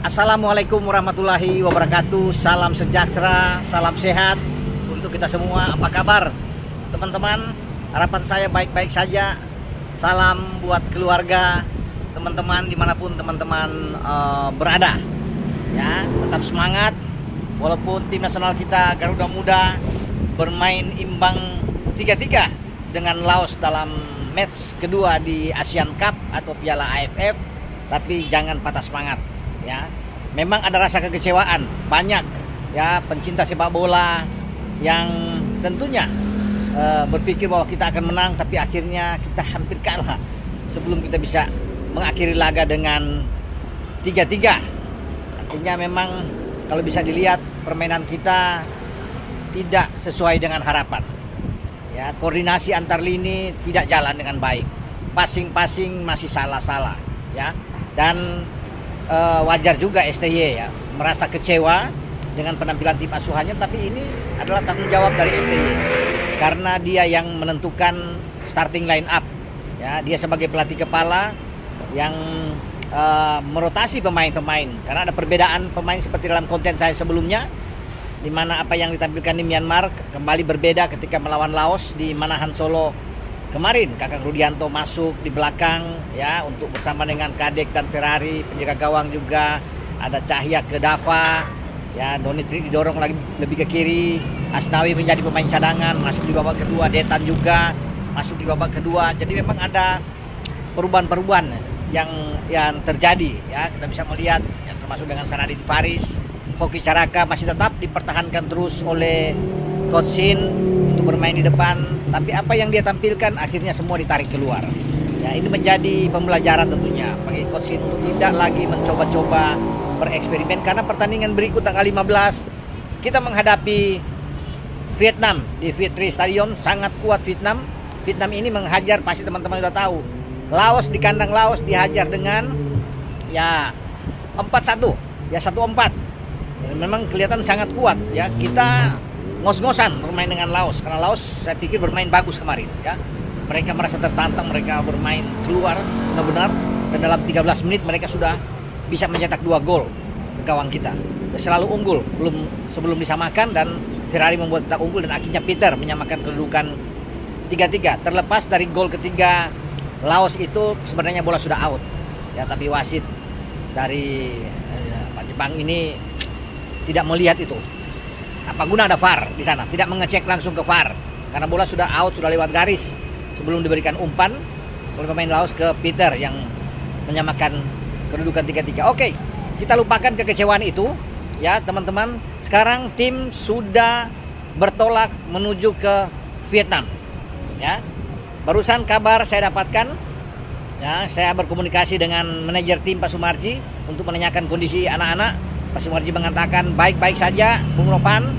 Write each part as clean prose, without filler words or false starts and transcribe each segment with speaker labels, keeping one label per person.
Speaker 1: Assalamualaikum warahmatullahi wabarakatuh. Salam sejahtera, salam sehat untuk kita semua. Apa kabar teman-teman? Harapan saya baik-baik saja. Salam buat keluarga, teman-teman dimanapun teman-teman berada. Ya, tetap semangat. Walaupun tim nasional kita Garuda Muda bermain imbang 3-3 dengan Laos dalam match kedua di Asian Cup atau Piala AFF, tapi jangan patah semangat. Ya, memang ada rasa kekecewaan banyak ya pencinta sepak bola yang tentunya berpikir bahwa kita akan menang, tapi akhirnya kita hampir kalah sebelum kita bisa mengakhiri laga dengan 3-3. Artinya memang kalau bisa dilihat permainan kita tidak sesuai dengan harapan. Ya, koordinasi antar lini tidak jalan dengan baik. Passing masih salah-salah ya. Dan wajar juga STY ya merasa kecewa dengan penampilan tim asuhannya, tapi ini adalah tanggung jawab dari STY karena dia yang menentukan starting line up ya. Dia sebagai pelatih kepala yang merotasi pemain-pemain karena ada perbedaan pemain seperti dalam konten saya sebelumnya, di mana apa yang ditampilkan di Myanmar kembali berbeda ketika melawan Laos di Manahan Solo kemarin. Kakak Rudianto masuk di belakang ya untuk bersama dengan Kadek dan Ferrari, penjaga gawang juga ada Cahya ke Dava ya, Donitri didorong lagi lebih ke kiri, Asnawi menjadi pemain cadangan masuk di babak kedua, Detan juga masuk di babak kedua. Jadi memang ada perubahan-perubahan yang terjadi ya. Kita bisa melihat yang termasuk dengan Sanadin Faris, Hoki Caraka masih tetap dipertahankan terus oleh Coach Shin untuk bermain di depan, tapi apa yang dia tampilkan akhirnya semua ditarik keluar. Ya, ini menjadi pembelajaran tentunya bagi Coach Shin untuk tidak lagi mencoba-coba bereksperimen, karena pertandingan berikut tanggal 15 kita menghadapi Vietnam di Vietri Stadion. Sangat kuat Vietnam. Vietnam ini menghajar, pasti teman-teman sudah tahu. Laos di kandang Laos dihajar dengan ya 4-1, ya 1-4. Memang kelihatan sangat kuat ya. Kita ngos-ngosan bermain dengan Laos karena Laos saya pikir bermain bagus kemarin ya. Mereka merasa tertantang, mereka bermain keluar benar-benar, dan dalam 13 menit mereka sudah bisa mencetak 2 gol ke gawang kita. Selalu unggul sebelum disamakan, dan Ferrari membuat kita unggul, dan akhirnya Peter menyamakan kedudukan 3-3. Terlepas dari gol ketiga Laos itu sebenarnya bola sudah out ya, tapi wasit dari Jepang ini tidak melihat itu. Apa guna ada VAR di sana? Tidak mengecek langsung ke VAR karena bola sudah out, sudah lewat garis sebelum diberikan umpan oleh pemain Laos ke Peter yang menyamakan kedudukan 3-3. Oke, kita lupakan kekecewaan itu ya teman-teman. Sekarang tim sudah bertolak menuju ke Vietnam ya. Barusan kabar saya dapatkan ya, saya berkomunikasi dengan manajer tim Pak Sumarji untuk menanyakan kondisi anak-anak. Pak Sumarji mengatakan baik-baik saja Bung Ropan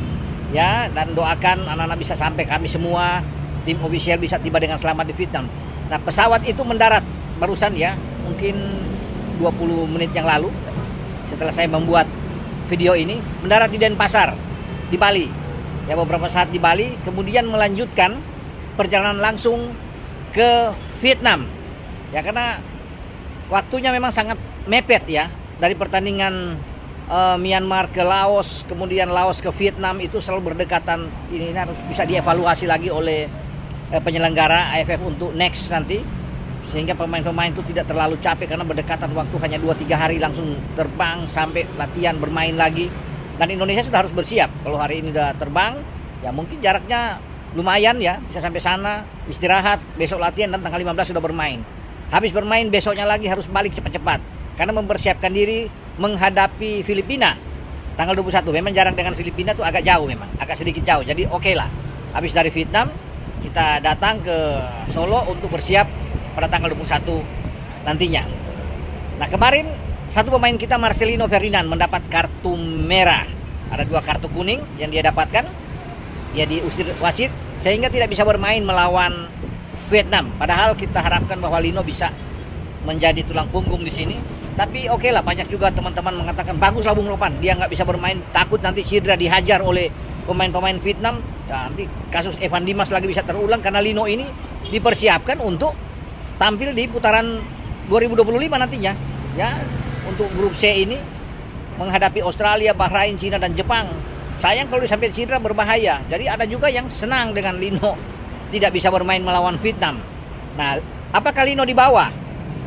Speaker 1: ya, dan doakan anak-anak bisa sampai, kami semua tim ofisial bisa tiba dengan selamat di Vietnam. Nah, pesawat itu mendarat barusan ya, mungkin 20 menit yang lalu setelah saya membuat video ini, mendarat di Denpasar di Bali ya, beberapa saat di Bali, kemudian melanjutkan perjalanan langsung ke Vietnam ya, karena waktunya memang sangat mepet ya. Dari pertandingan Myanmar ke Laos, kemudian Laos ke Vietnam, itu selalu berdekatan. Ini harus bisa dievaluasi lagi oleh penyelenggara AFF untuk next nanti, sehingga pemain-pemain itu tidak terlalu capek karena berdekatan waktu, hanya 2-3 hari langsung terbang sampai latihan bermain lagi. Dan Indonesia sudah harus bersiap. Kalau hari ini udah terbang ya mungkin jaraknya lumayan ya, bisa sampai sana istirahat, besok latihan, dan tanggal 15 sudah bermain. Habis bermain besoknya lagi harus balik cepat-cepat karena mempersiapkan diri menghadapi Filipina tanggal 21. Memang jarak dengan Filipina tuh agak jauh, memang agak sedikit jauh. Jadi oke lah, habis dari Vietnam kita datang ke Solo untuk bersiap pada tanggal 21 nantinya. Nah, kemarin satu pemain kita, Marcelino Ferdinand, mendapat kartu merah. Ada 2 kartu kuning yang dia dapatkan. Dia diusir wasit sehingga tidak bisa bermain melawan Vietnam. Padahal kita harapkan bahwa Lino bisa menjadi tulang punggung di sini. Tapi oke lah, banyak juga teman-teman mengatakan baguslah Bung Ropan, dia nggak bisa bermain, takut nanti cedera dihajar oleh pemain-pemain Vietnam. Ya, nanti kasus Evan Dimas lagi bisa terulang karena Lino ini dipersiapkan untuk tampil di putaran 2025 nantinya ya, untuk grup C ini menghadapi Australia, Bahrain, Cina dan Jepang. Sayang kalau sampai cedera berbahaya. Jadi ada juga yang senang dengan Lino tidak bisa bermain melawan Vietnam. Nah, apakah Lino dibawa?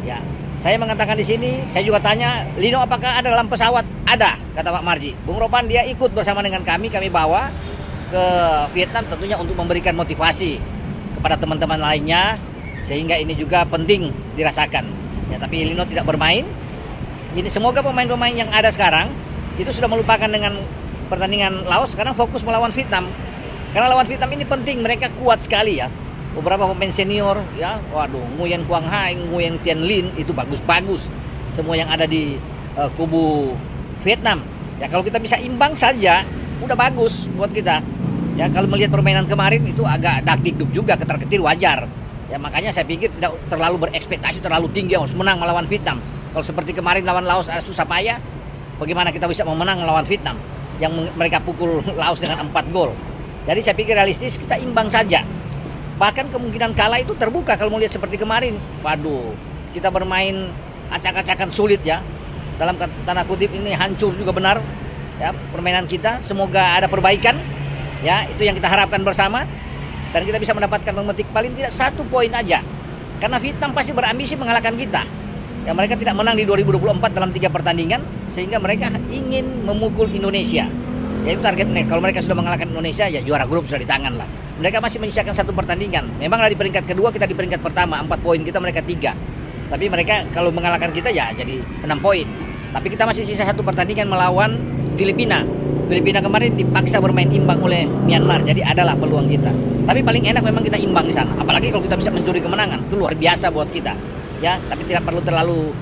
Speaker 1: Ya, saya mengatakan di sini, saya juga tanya, Lino apakah ada dalam pesawat? Ada, kata Pak Marji. Bung Ropan dia ikut bersama dengan kami bawa ke Vietnam tentunya untuk memberikan motivasi kepada teman-teman lainnya, sehingga ini juga penting dirasakan. Ya, tapi Lino tidak bermain. Jadi semoga pemain-pemain yang ada sekarang itu sudah melupakan dengan pertandingan Laos, sekarang fokus melawan Vietnam. Karena lawan Vietnam ini penting, mereka kuat sekali ya. Beberapa pemain senior ya, waduh, Nguyen Quang Hai, Nguyen Tien Lin itu bagus-bagus. Semua yang ada di kubu Vietnam. Ya kalau kita bisa imbang saja udah bagus buat kita. Ya kalau melihat permainan kemarin itu agak dakdikduk juga, ketar-ketir wajar. Ya makanya saya pikir tidak terlalu berekspektasi terlalu tinggi harus menang melawan Vietnam. Kalau seperti kemarin lawan Laos susah payah, bagaimana kita bisa memenang melawan Vietnam yang mereka pukul Laos dengan 4 gol. Jadi saya pikir realistis kita imbang saja. Bahkan kemungkinan kalah itu terbuka kalau mau lihat seperti kemarin. Waduh, kita bermain acak-acakan sulit ya. Dalam tanda kutip ini hancur juga benar ya permainan kita. Semoga ada perbaikan. Ya, itu yang kita harapkan bersama. Dan kita bisa mendapatkan memetik paling tidak 1 poin aja. Karena Vietnam pasti berambisi mengalahkan kita. Ya, mereka tidak menang di 2024 dalam 3 pertandingan, sehingga mereka ingin memukul Indonesia. Ya itu target mereka. Kalau mereka sudah mengalahkan Indonesia, ya juara grup sudah di tangan lah. Mereka masih menyisakan 1 pertandingan. Memanglah di peringkat kedua, kita di peringkat pertama, 4 poin kita, mereka 3. Tapi mereka kalau mengalahkan kita ya jadi 6 poin. Tapi kita masih sisa 1 pertandingan melawan Filipina. Filipina kemarin dipaksa bermain imbang oleh Myanmar, jadi adalah peluang kita. Tapi paling enak memang kita imbang di sana. Apalagi kalau kita bisa mencuri kemenangan, itu luar biasa buat kita. Ya, tapi tidak perlu terlalu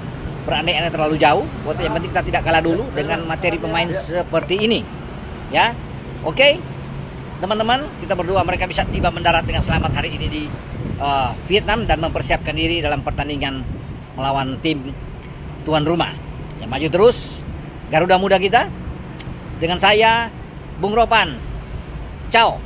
Speaker 1: berandai-andai terlalu jauh. Buat yang penting kita tidak kalah dulu dengan materi pemain seperti ini. Ya, oke, teman-teman, kita berdoa mereka bisa tiba mendarat dengan selamat hari ini di Vietnam dan mempersiapkan diri dalam pertandingan melawan tim tuan rumah. Ya, maju terus, Garuda Muda kita. Dengan saya, Bung Ropan. Ciao.